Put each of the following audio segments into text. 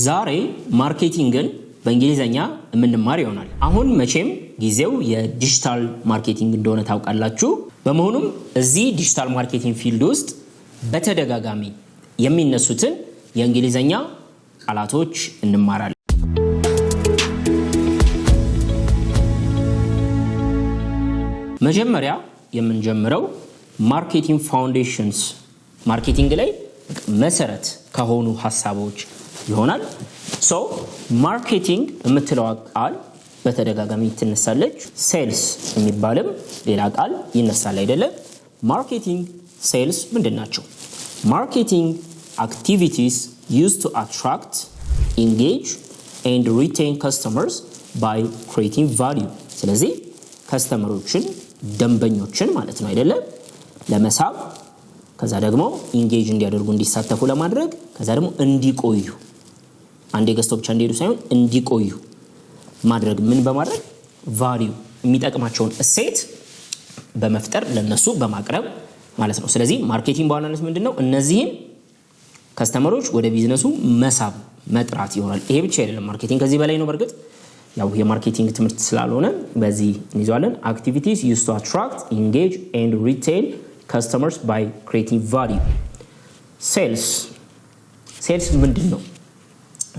ዛሬ ማርኬቲንግን በእንግሊዘኛ የምንማር ይሆናል። አሁን መቼም ጊዜው የዲጂታል ማርኬቲንግ እንደሆነ ታውቃላችሁ። በመሆኑም እዚህ ዲጂታል ማርኬቲንግ ፊልድ ውስጥ በተደጋጋሚ የሚነሱትን የእንግሊዘኛ ቃላቶች እንማራለን። መጀመሪያ የምንጀምረው ማርኬቲንግ ፋውንዴሽንስ ማርኬቲንግ ላይ መሰረት ከሆኑ ሐሳቦች ይሆናል። ሶ ማርኬቲንግ የምትለው ቃል በተደጋጋሚ ትነሳለች። ሴልስ የሚባልም ሌላ ቃል ይነሳል አይደለ? ማርኬቲንግ ሴልስ ምንድናቸው? ማርኬቲንግ activities used to attract, engage and retain customers by creating value. ስለዚህ ከስተመሮችን ደንበኞችን ማለት ነው አይደለ? ለመሳብ ከዛ ደግሞ ኢንጌጅ እንዲያደርጉ እንዲሳተፉ ለማድረግ ከዛ ደግሞ እንዲቆዩ አንዴ ገዝተው ብቻ እንዲሄዱ ሳይሆን እንዲቆዩ ማድረግ ምን በማድረግ ቫልዩ የሚጠቅማቸውን እሴት በመፍጠር ለነሱ በማቅረብ ማለት ነው። ስለዚህ ማርኬቲንግ በዋናነት ምንድነው? እነዚህን ከስተመሮች ወደ ቢዝነሱ መሳብ መጥራት ይሆናል። ይሄ ብቻ አይደለም። ማርኬቲንግ ከዚህ በላይ ነው። በርግጥ ያው የማርኬቲንግ ትምህርት ስላልሆነ በዚህ እንይዛለን። activities used to attract, engage and retain customers by creating value. Sales ምንድነው?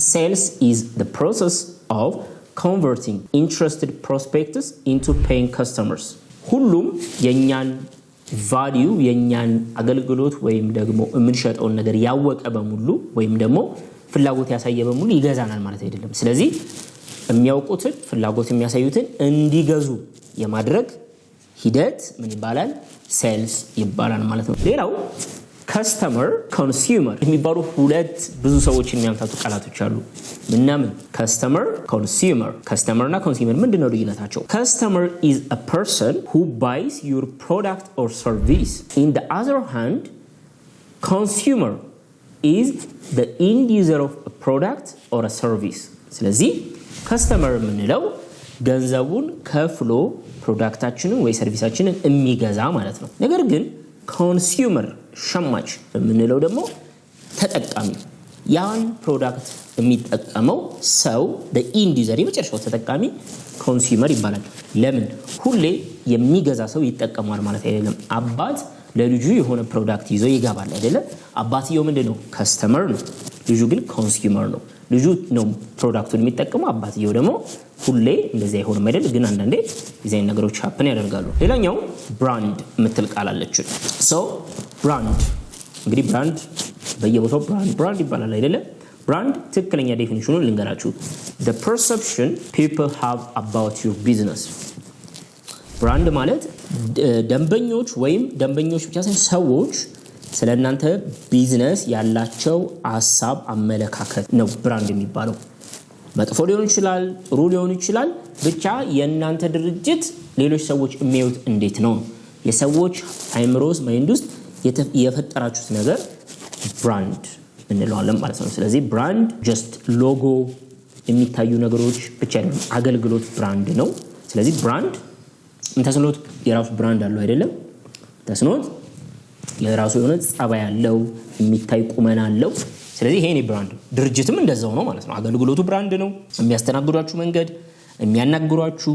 Sales is the process of converting interested prospects into paying customers. ሁሉም የኛን ቫልዩ የኛን አገልግሎት ወይም ደግሞ የምንሸጠውን ነገር ያወቀ በሙሉ ወይም ደግሞ ፍላጎት ያሳየ በሙሉ ይገዛናል ማለት አይደለም። ስለዚህ የሚያውቁትን ፍላጎት የሚያሳዩትን እንዲገዙ የማድረግ ሂደት ምን ይባላል? ሴልስ ይባላል ማለት ነው። ሌላው ከስተመር ኮንሱመር የሚባሉ ሁለት ብዙ ሰዎች የሚያምታቱ ቃላቶች አሉ። ምናምን ከስተመር ኮንሱመር። ከስተመርና ኮንሱመር ምንድነው ልዩነታቸው? ከስተመር is a person who buys your product or service. In the other hand, consumer is the end user of a product or a service. ስለዚህ ከስተመር የምንለው ገንዘቡን ከፍሎ ፕሮዳክታችንን ወይ ሰርቪሳችንን የሚገዛ ማለት ነው። ነገር ግን ኮንሱመር ሸማች የምንለው ደግሞ ተጠቃሚ ያን ፕሮዳክት የሚጠቀመው ሰው the-end user የመጨረሻው ተጠቃሚ ኮንሱመር ይባላል። ለምን? ሁሌ የሚገዛ ሰው ይጠቀማል ማለት አይደለም። አባት ለልጁ የሆነ ፕሮዳክት ይዞ ይገባል አይደለም? አባትየው ምንድነው? ከስተመር ነው። ልጁ ግን ኮንሱመር ነው። ልጁ ነው ፕሮዳክቱን የሚጠቀመው፣ አባትየው ደግሞ ሁሌ እንደዚህ አይሆንም አይደል? ግን አንዳንዴ ዲዛይን ነገሮች ሀፕን ያደርጋሉ። ሌላኛው ብራንድ የምትል ቃል አለች። ሶ ብራንድ እንግዲህ ብራንድ በየቦታው ብራንድ ይባላል አይደለ? ብራንድ ትክክለኛ ዴፊኒሽኑን ልንገራችሁ። the perception people have about your business. ብራንድ ማለት ደንበኞች ወይም ደንበኞች ብቻ ሳይሆን ሰዎች ስለእናንተ ቢዝነስ ያላቸው ሐሳብ አመለካከት ነው ብራንድ የሚባለው። መጥፎ ሊሆን ይችላል፣ ጥሩ ሊሆን ይችላል። ብቻ የእናንተ ድርጅት ሌሎች ሰዎች የሚያዩት እንዴት ነው? የሰዎች አይምሮስ ማይንድ ውስጥ የፈጠራችሁት ነገር ብራንድ እንለዋለን ማለት ነው። ስለዚህ ብራንድ ጀስት ሎጎ የሚታዩ ነገሮች ብቻ አይደለም፣ አገልግሎት ብራንድ ነው። ስለዚህ ብራንድ ተስኖት የራሱ ብራንድ አለው አይደለም? ተስኖት የራሱ የሆነ ጸባይ ያለው የሚታይ ቁመና አለው። ስለዚህ ይሄ ነው ብራንድ። ድርጅትም እንደዛው ነው ማለት ነው። አገልግሎቱ ብራንድ ነው። የሚያስተናግዷችሁ መንገድ፣ የሚያናግሯችሁ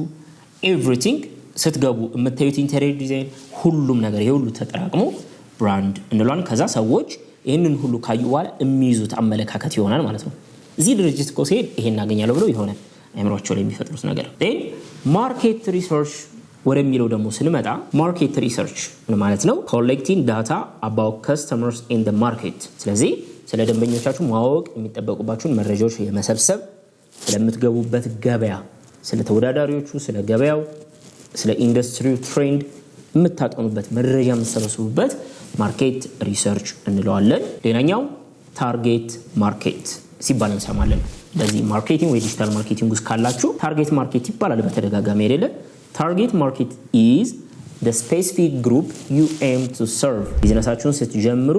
ኤቭሪቲንግ ስትገቡ የምታዩት ኢንተሪየር ዲዛይን፣ ሁሉም ነገር የሁሉ ተጠራቅሞ ብራንድ እንሏን። ከዛ ሰዎች ይሄንን ሁሉ ካዩ በኋላ የሚይዙት አመለካከት ይሆናል ማለት ነው። እዚህ ድርጅት እኮ ሲሄድ ይሄን እናገኛለሁ ብለው የሆነ አይምሮአቸው ላይ የሚፈጥሩት ነገር። ማርኬት ሪሰርች ወደሚለው ደግሞ ስንመጣ ማርኬት ሪሰርች ማለት ነው ኮሌክቲንግ ዳታ አባውት ከስተመርስ ኢን ዘ ማርኬት። ስለዚህ ስለ ደንበኞቻችሁ ማወቅ የሚጠበቁባችሁን መረጃዎች የመሰብሰብ፣ ስለምትገቡበት ገበያ፣ ስለ ተወዳዳሪዎቹ፣ ስለ ገበያው፣ ስለ ኢንዱስትሪው ትሬንድ የምታጠኑበት መረጃ የምትሰበስቡበት ማርኬት ሪሰርች እንለዋለን። ሌላኛው ታርጌት ማርኬት ሲባል እንሰማለን። በዚህ ማርኬቲንግ ወይ ዲጂታል ማርኬቲንግ ውስጥ ካላችሁ ታርጌት ማርኬት ይባላል በተደጋጋሚ አይደለ? ታርጌት ማርኬት is the specific group you aim to serve. ቢዝነሳችሁን ስትጀምሩ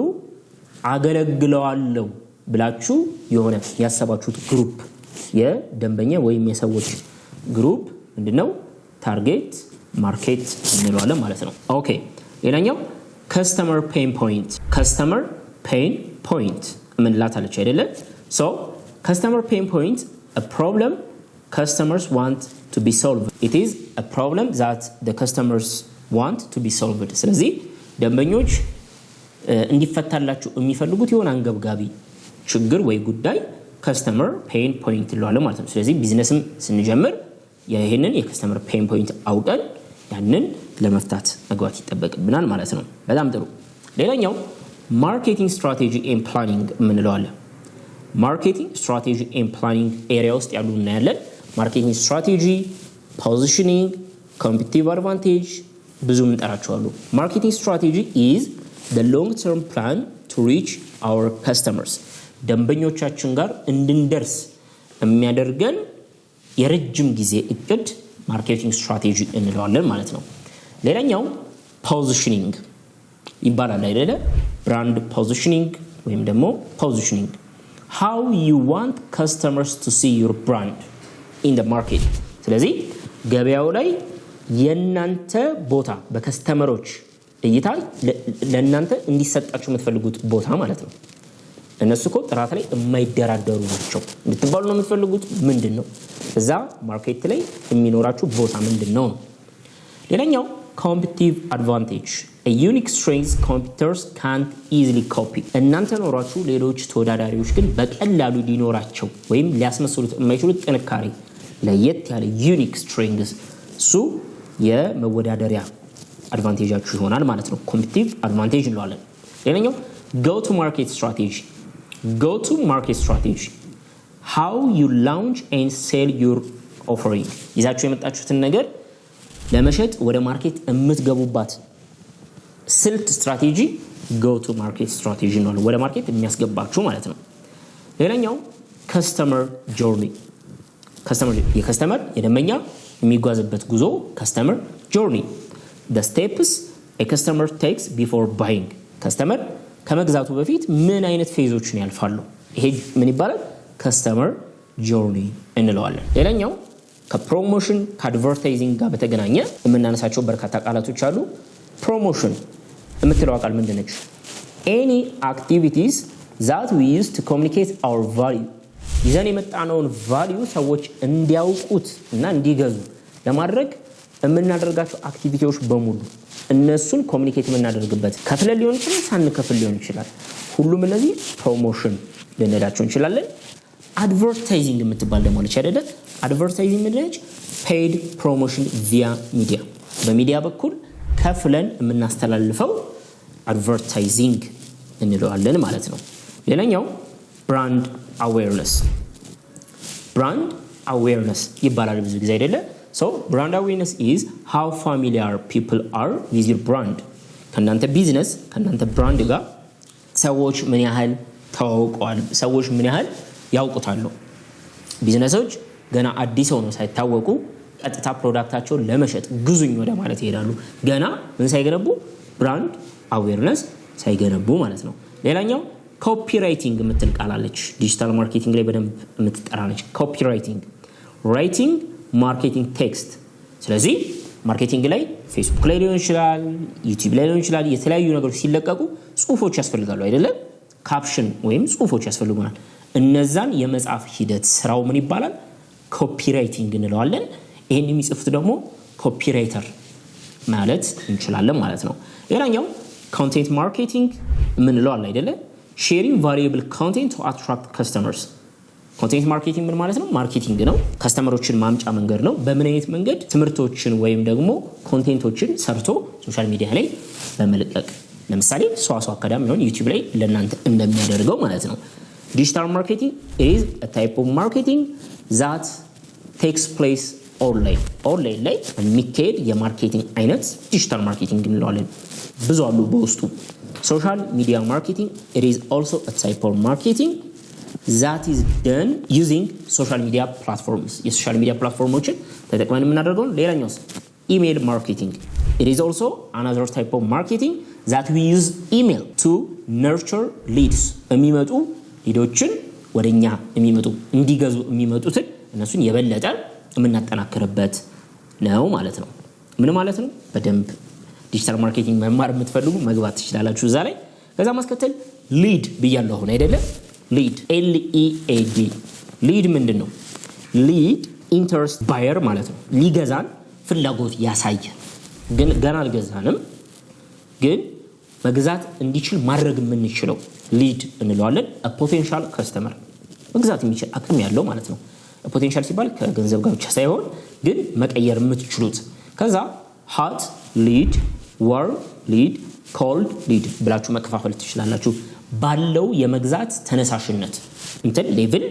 አገለግለዋለሁ ብላችሁ የሆነ ያሰባችሁት ግሩፕ የደንበኛ ወይም የሰዎች ግሩፕ ምንድነው? ታርጌት ማርኬት እንለዋለን ማለት ነው። ኦኬ ሌላኛው ከስተመር ፔን ፖይንት ምን ላታለች አይደለ? ሶ customer pain point, a problem customers want to be solved. It is a problem that the customers want to be solved. ስለዚህ ደንበኞች እንዲፈታላችሁ የሚፈልጉት የሆነ አንገብጋቢ ችግር ወይ ጉዳይ ከስተመር ፔን ፖይንት ይሏል ማለት ነው። ስለዚህ ቢዝነስም ስንጀምር ይሄንን የከስተመር ፔን ፖይንት አውቀን ያንን ለመፍታት መግባት ይጠበቅብናል ማለት ነው። በጣም ጥሩ። ሌላኛው ማርኬቲንግ ስትራቴጂ ኤንድ ፕላኒንግ የምንለው አለ። ማርኬቲንግ ስትራቴጂ ኤንድ ፕላኒንግ ኤሪያ ውስጥ ያሉ እናያለን። ማርኬቲንግ ስትራቴጂ፣ ፖዚሽኒንግ፣ ኮምፒቲቲቭ አድቫንቴጅ ብዙ እንጠራቸዋሉ። ማርኬቲንግ ስትራቴጂ is the long term plan to reach our customers ደንበኞቻችን ጋር እንድንደርስ የሚያደርገን የረጅም ጊዜ እቅድ ማርኬቲንግ ስትራቴጂ እንለዋለን ማለት ነው። ሌላኛው ፖዚሽኒንግ ይባላል አይደለ? ብራንድ ፖዚሽኒንግ ወይም ደግሞ ፖዚሽኒንግ how you want customers to see your brand in the market። ስለዚህ ገበያው ላይ የናንተ ቦታ በከስተመሮች እይታ ለናንተ እንዲሰጣችሁ የምትፈልጉት ቦታ ማለት ነው። እነሱ እኮ ጥራት ላይ የማይደራደሩ ናቸው እንድትባሉ ነው የምትፈልጉት። ምንድነው እዛ ማርኬት ላይ የሚኖራችሁ ቦታ ምንድነው? ሌላኛው competitive advantage, a unique strength competitors can't easily copy። እናንተ ኖራችሁ ሌሎች ተወዳዳሪዎች ግን በቀላሉ ሊኖራቸው ወይም ሊያስመስሉት የማይችሉት ጥንካሬ ለየት ያለ unique strength እሱ የመወዳደሪያ አድቫንቴጃችሁ ይሆናል ማለት ነው። competitive advantage እንለዋለን። ሌላኛው go to market strategy። go to market strategy how you launch and sell your offering። ይዛችሁ የመጣችሁትን ነገር ለመሸጥ ወደ ማርኬት የምትገቡባት ስልት ስትራቴጂ go to market strategy ነው፣ ወደ ማርኬት የሚያስገባችሁ ማለት ነው። ሌላኛው customer journey። የከስተመር የደንበኛ የሚጓዝበት ጉዞ customer journey the steps a customer takes before buying። ከስተመር ከመግዛቱ በፊት ምን አይነት ፌዞችን ያልፋሉ? ይሄ ምን ይባላል? customer journey እንለዋለን። ሌላኛው ከፕሮሞሽን ከአድቨርታይዚንግ ጋር በተገናኘ የምናነሳቸው በርካታ ቃላቶች አሉ። ፕሮሞሽን የምትለው ቃል ምንድነች? any activities that we use to communicate our value። ይዘን የመጣነውን value ሰዎች እንዲያውቁት እና እንዲገዙ ለማድረግ የምናደርጋቸው አክቲቪቲዎች በሙሉ እነሱን ኮሙኒኬት የምናደርግበት ከፍለ ሊሆን ይችላል፣ ሳንከፍል ሊሆን ይችላል። ሁሉም እነዚህ ፕሮሞሽን ልንላቸው እንችላለን። አድቨርታይዚንግ የምትባል ደግሞ አለች አይደለ? አድቨርታይዚንግ ምንድነች? ፔይድ ፕሮሞሽን ቪያ ሚዲያ፣ በሚዲያ በኩል ከፍለን የምናስተላልፈው አድቨርታይዚንግ እንለዋለን ማለት ነው። ሌላኛው ብራንድ አዌርነስ። ብራንድ አዌርነስ ይባላል ብዙ ጊዜ አይደለ? so brand awareness is how familiar people are with your brand። ከናንተ ቢዝነስ ከናንተ ብራንድ ጋር ሰዎች ምን ያህል ተዋውቀዋል፣ ሰዎች ምን ያህል ያውቁታሉ። ቢዝነሶች ገና አዲስ ሆነው ሳይታወቁ ቀጥታ ፕሮዳክታቸውን ለመሸጥ ግዙኝ ወደ ማለት ይሄዳሉ። ገና ምን ሳይገነቡ ብራንድ አዌርነስ ሳይገነቡ ማለት ነው። ሌላኛው ኮፒራይቲንግ የምትል ቃል አለች። ዲጂታል ማርኬቲንግ ላይ በደንብ የምትጠራለች። ኮፒራይቲንግ ራይቲንግ ማርኬቲንግ ቴክስት። ስለዚህ ማርኬቲንግ ላይ ፌስቡክ ላይ ሊሆን ይችላል፣ ዩቲዩብ ላይ ሊሆን ይችላል፣ የተለያዩ ነገሮች ሲለቀቁ ጽሁፎች ያስፈልጋሉ አይደለ? ካፕሽን ወይም ጽሁፎች ያስፈልጉናል። እነዛን የመጻፍ ሂደት ስራው ምን ይባላል? ኮፒራይቲንግ እንለዋለን። ይሄን የሚጽፉት ደግሞ ኮፒራይተር ማለት እንችላለን ማለት ነው። ሌላኛው ኮንቴንት ማርኬቲንግ የምንለው አለ አይደለ? ሼሪንግ ቫሉኤብል ኮንቴንት ቱ አትራክት ከስተመርስ። ኮንቴንት ማርኬቲንግ ምን ማለት ነው? ማርኬቲንግ ነው፣ ከስተመሮችን ማምጫ መንገድ ነው። በምን አይነት መንገድ? ትምህርቶችን ወይም ደግሞ ኮንቴንቶችን ሰርቶ ሶሻል ሚዲያ ላይ በመለቀቅ ለምሳሌ ሰዋሰው አካዳሚ ነው ዩቲዩብ ላይ ለእናንተ እንደሚያደርገው ማለት ነው። ዲጂታል ማርኬቲንግ is a type of marketing that takes place online። ኦንላይን ላይ የሚካሄድ የማርኬቲንግ አይነት ዲጂታል ማርኬቲንግ እንለዋለን። ብዙ አሉ በውስጡ። ሶሻል ሚዲያ ማርኬቲንግ it is also a type of marketing that is done using social media platforms። የሶሻል ሚዲያ ፕላትፎርሞችን ተጠቅመን የምናደርገው። ሌላኛውስ ኢሜል ማርኬቲንግ it is also another type of marketing that we use email to nurture leads። የሚመጡ ሊዶችን ወደኛ የሚመጡ እንዲገዙ የሚመጡትን እነሱን የበለጠ የምናጠናክርበት ነው ማለት ነው። ምን ማለት ነው? በደንብ ዲጂታል ማርኬቲንግ መማር የምትፈልጉ መግባት ትችላላችሁ እዛ ላይ። ከዛ ማስከተል ሊድ ብያለሁ አይደለ? ሊድ LEAD ሊድ ምንድነው? ሊድ ኢንተረስት ባየር ማለት ነው። ሊገዛን ፍላጎት ያሳየ ግን ገና አልገዛንም ግን መግዛት እንዲችል ማድረግ የምንችለው ሊድ እንለዋለን። ፖቴንሻል ከስተመር መግዛት የሚችል አቅም ያለው ማለት ነው። ፖቴንሻል ሲባል ከገንዘብ ጋር ብቻ ሳይሆን ግን መቀየር የምትችሉት። ከዛ ሃት ሊድ፣ ዋርም ሊድ፣ ኮልድ ሊድ ብላችሁ መከፋፈል ትችላላችሁ ባለው የመግዛት ተነሳሽነት እንትን ሌቭል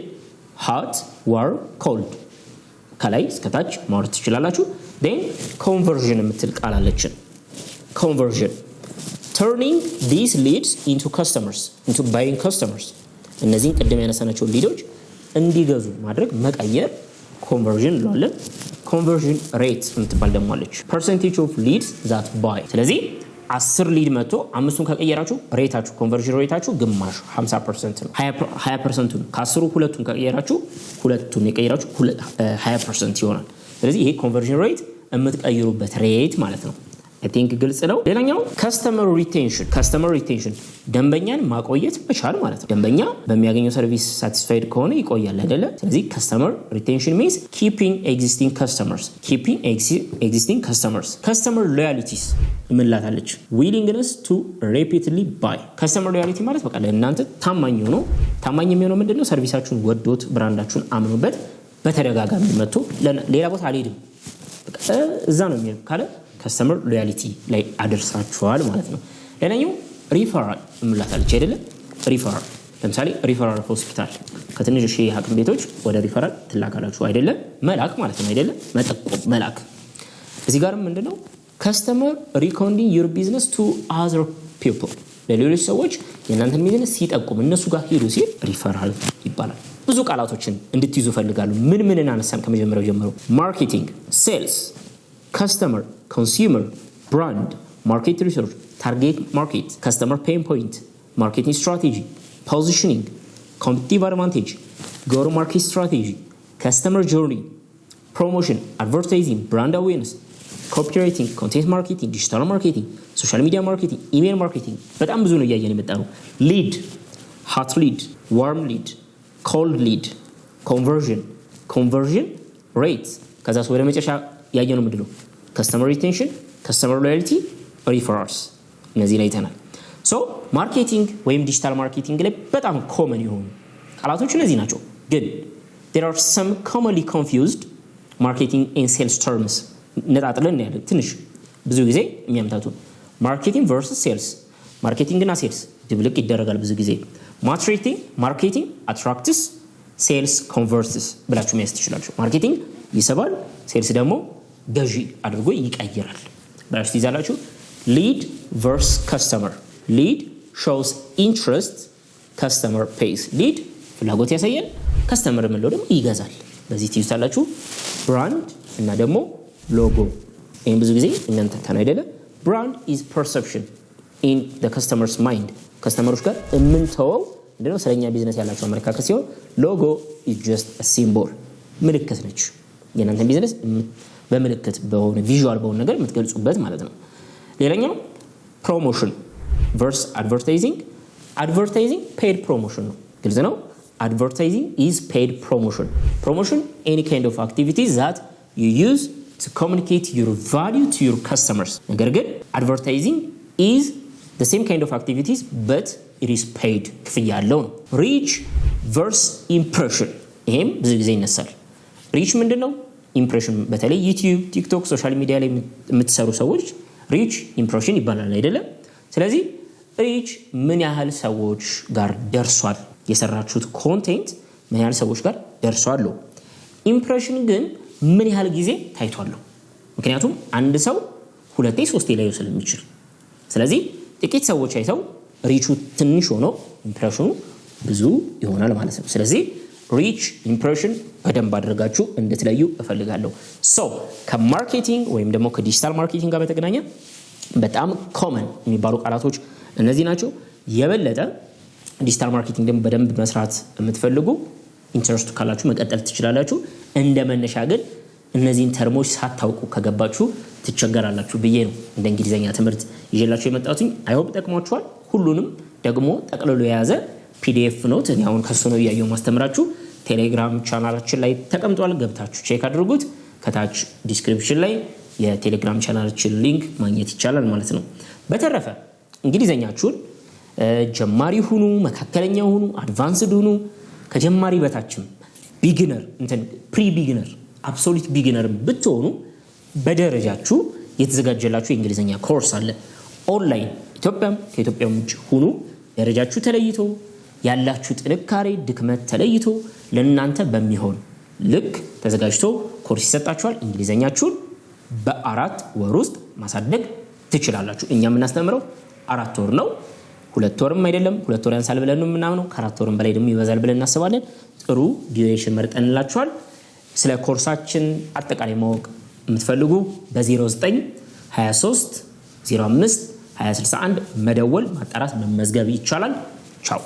ሃት፣ ዋርም፣ ኮልድ ከላይ እስከታች ማውራት ትችላላችሁ። then conversion የምትል ቃል አለችን። conversion turning these leads into customers, into buying customers እነዚህን ቅድም ያነሳናቸው ሊዶች እንዲገዙ ማድረግ መቀየር conversion እንለዋለን። conversion rate የምትባል ደግሞ አለች percentage of leads that buy። ስለዚህ 10 ሊድ መጥቶ 5ቱን ከቀየራችሁ ሬታችሁ ኮንቨርዥን ሬታችሁ ግማሽ 50% ነው 20% ነው። ከ10ሩ 2ቱን ከቀየራችሁ 2ቱን የቀየራችሁ 20% ይሆናል። ስለዚህ ይሄ ኮንቨርዥን ሬት የምትቀይሩበት ሬት ማለት ነው። አይ ቲንክ ግልጽ ነው። ሌላኛው ከስተመር ሪቴንሽን ደንበኛን ማቆየት መቻል ማለት ነው። ደንበኛ በሚያገኘው ሰርቪስ ሳቲስፋይድ ከሆነ ይቆያል አይደለ? ስለዚህ ከስተመር ሪቴንሽን means keeping existing customers ከስተመር ሎያሊቲስ እምላታለች willingness to repeatedly buy ከስተመር ሎያሊቲ ማለት በቃ ለእናንተ ታማኝ የሚሆነው ምንድነው? ሰርቪሳችሁን ወዶት ብራንዳችሁን አምኑበት በተደጋጋሚ መጥቶ ሌላ ቦታ አልሄድም በቃ እዛ ነው የሚለው ካለ ከስተመር ሎያሊቲ ላይ አደርሳችኋል ማለት ነው። ሌላኛው ሪፈራል እምላታለች አይደለ? ሪፈራል ለምሳሌ ሪፈራል ሆስፒታል ከትንሽ ሐኪም ቤቶች ወደ ሪፈራል ትላካላችሁ አይደለ? መላክ ማለት ነው አይደለ? መጠቆም መላክ። እዚህ ጋርም ምንድነው? ከስተመር recommending your business to other people ለሌሎች ሰዎች የእናንተን ቢዝነስ ሲጠቁም እነሱ ጋር ሄዱ ሲል ሪፈራል ይባላል። ብዙ ቃላቶችን እንድትይዙ ፈልጋለሁ። ምን አነሳን ከመጀመሪያው ጀምሮ? ማርኬቲንግ፣ ሴልስ፣ ከስተመር፣ ኮንሱመር፣ ብራንድ፣ ማርኬት ሪሰርች፣ ታርጌት ማርኬት፣ ከስተመር ፔን ፖይንት፣ ማርኬቲንግ ስትራቴጂ፣ ፖዚሽኒንግ፣ ኮምፒቲቲቭ አድቫንቴጅ፣ ጎ ቱ ማርኬት ስትራቴጂ፣ ከስተመር ጆርኒ፣ ፕሮሞሽን፣ አድቨርታይዚንግ፣ ብራንድ አዌርነስ፣ ኮፒራይቲንግ፣ ኮንቴንት ማርኬቲንግ፣ ዲጂታል ማርኬቲንግ፣ ሶሻል ሚዲያ ማርኬቲንግ፣ ኢሜል ማርኬቲንግ በጣም ብዙ ነው እያየን የመጣነው። ሊድ፣ ሃት ሊድ፣ ዋርም ሊድ፣ ኮልድ ሊድ፣ ኮንቨርዥን ሬት ከዛ ወደ መጨረሻ ያየነው ምንድነው? ከስተመር ሪቴንሽን፣ ከስተመር ሎያሊቲ፣ ሪፈራልስ እነዚህ ላይ ተናል። ሶ ማርኬቲንግ ወይም ዲጂታል ማርኬቲንግ ላይ በጣም ኮመን የሆኑ ቃላቶች እነዚህ ናቸው። ግን there are some commonly confused marketing and sales terms ነጣጥለን ያለው ትንሽ ብዙ ጊዜ የሚያምታቱ ማርኬቲንግ versus ሴልስ ማርኬቲንግ እና ሴልስ ድብልቅ ይደረጋል ብዙ ጊዜ። ማርኬቲንግ አትራክትስ ሴልስ ኮንቨርትስ ብላችሁ መያዝ ትችላላችሁ። ማርኬቲንግ ይሰባል፣ ሴልስ ደግሞ ገዢ አድርጎ ይቀይራል ብላችሁ ትይዛላችሁ። ሊድ versus ከስተመር ሊድ shows interest customer pays ሊድ ፍላጎት ያሳያል፣ ከስተመር ምንለው ደግሞ ይገዛል። በዚህ ትይዛላችሁ። ብራንድ እና ደግሞ ሎጎ ይሄን ብዙ ጊዜ እናንተ ታና አይደለ? ብራንድ is perception in the customer's mind ከስተመሮች ጋር የምንተወው እንደው ስለኛ ቢዝነስ ያላችሁ አመለካከት ሲሆን ሎጎ is just a symbol ምልክት ነች። የእናንተ ቢዝነስ በምልክት በሆነ ቪዥዋል በሆነ ነገር የምትገልጹበት ማለት ነው። ሌላኛው ፕሮሞሽን versus advertising paid promotion ነው። ግልጽ ነው። advertising is paid promotion any kind of activities that you use to communicate your value to your customers ነገር ግን advertising is the same kind of activities but it is paid ክፍያ ያለው ነው። reach versus impression ይሄም ብዙ ጊዜ ይነሳል። reach ምንድነው? ኢምፕሬሽን በተለይ ዩቲዩብ፣ ቲክቶክ፣ ሶሻል ሚዲያ ላይ የምትሰሩ ሰዎች ሪች ኢምፕሬሽን ይባላል አይደለም? ስለዚህ ሪች ምን ያህል ሰዎች ጋር ደርሷል፣ የሰራችሁት ኮንቴንት ምን ያህል ሰዎች ጋር ደርሷል። ኢምፕሬሽን ግን ምን ያህል ጊዜ ታይቷል። ምክንያቱም አንድ ሰው ሁለቴ ሶስቴ ላይ ስለሚችል ስለዚህ ጥቂት ሰዎች አይተው ሪቹ ትንሽ ሆኖ ኢምፕሬሽኑ ብዙ ይሆናል ማለት ነው። ስለዚህ ሪች ኢምፕሬሽን በደንብ አድርጋችሁ እንድትለዩ እፈልጋለሁ። ሶ ከማርኬቲንግ ወይም ደግሞ ከዲጂታል ማርኬቲንግ ጋር በተገናኘ በጣም ኮመን የሚባሉ ቃላቶች እነዚህ ናቸው። የበለጠ ዲጂታል ማርኬቲንግ ደግሞ በደንብ መስራት የምትፈልጉ ኢንተረስቱ ካላችሁ መቀጠል ትችላላችሁ። እንደመነሻ ግን እነዚህን ተርሞች ሳታውቁ ከገባችሁ ትቸገራላችሁ ብዬ ነው እንደ እንግሊዘኛ ትምህርት ይዤላችሁ የመጣሁት። አይ ሆፕ ጠቅሟችኋል። ሁሉንም ደግሞ ጠቅልሎ የያዘ ፒዲኤፍ ኖት እኔ አሁን ከሱ ነው ያየው ማስተምራችሁ። ቴሌግራም ቻናላችን ላይ ተቀምጧል። ገብታችሁ ቼክ አድርጉት። ከታች ዲስክሪፕሽን ላይ የቴሌግራም ቻናላችን ሊንክ ማግኘት ይቻላል ማለት ነው። በተረፈ እንግሊዘኛችሁን ጀማሪ ሁኑ፣ መካከለኛ ሁኑ፣ አድቫንስድ ሁኑ፣ ከጀማሪ በታችም ቢጊነር ፕሪ ቢጊነር አብሶሉት ቢጊነር ብትሆኑ በደረጃችሁ የተዘጋጀላችሁ የእንግሊዘኛ ኮርስ አለ ኦንላይን። ኢትዮጵያም ከኢትዮጵያም ውጭ ሁኑ፣ ደረጃችሁ ተለይቶ ያላችሁ ጥንካሬ ድክመት ተለይቶ ለእናንተ በሚሆን ልክ ተዘጋጅቶ ኮርስ ይሰጣችኋል። እንግሊዘኛችሁን በ4 ወር ውስጥ ማሳደግ ትችላላችሁ። እኛ የምናስተምረው 4 ወር ነው፣ 2 ወርም አይደለም። 2 ወር ያንሳል ብለን ነው የምናምነው። ከ4 ወርም በላይ ደግሞ ይበዛል ብለን እናስባለን። ጥሩ ዲዩሬሽን መርጠንላችኋል። ስለ ኮርሳችን አጠቃላይ ማወቅ የምትፈልጉ በ0923 05 2061 መደወል ማጣራት መመዝገብ ይቻላል። ቻው።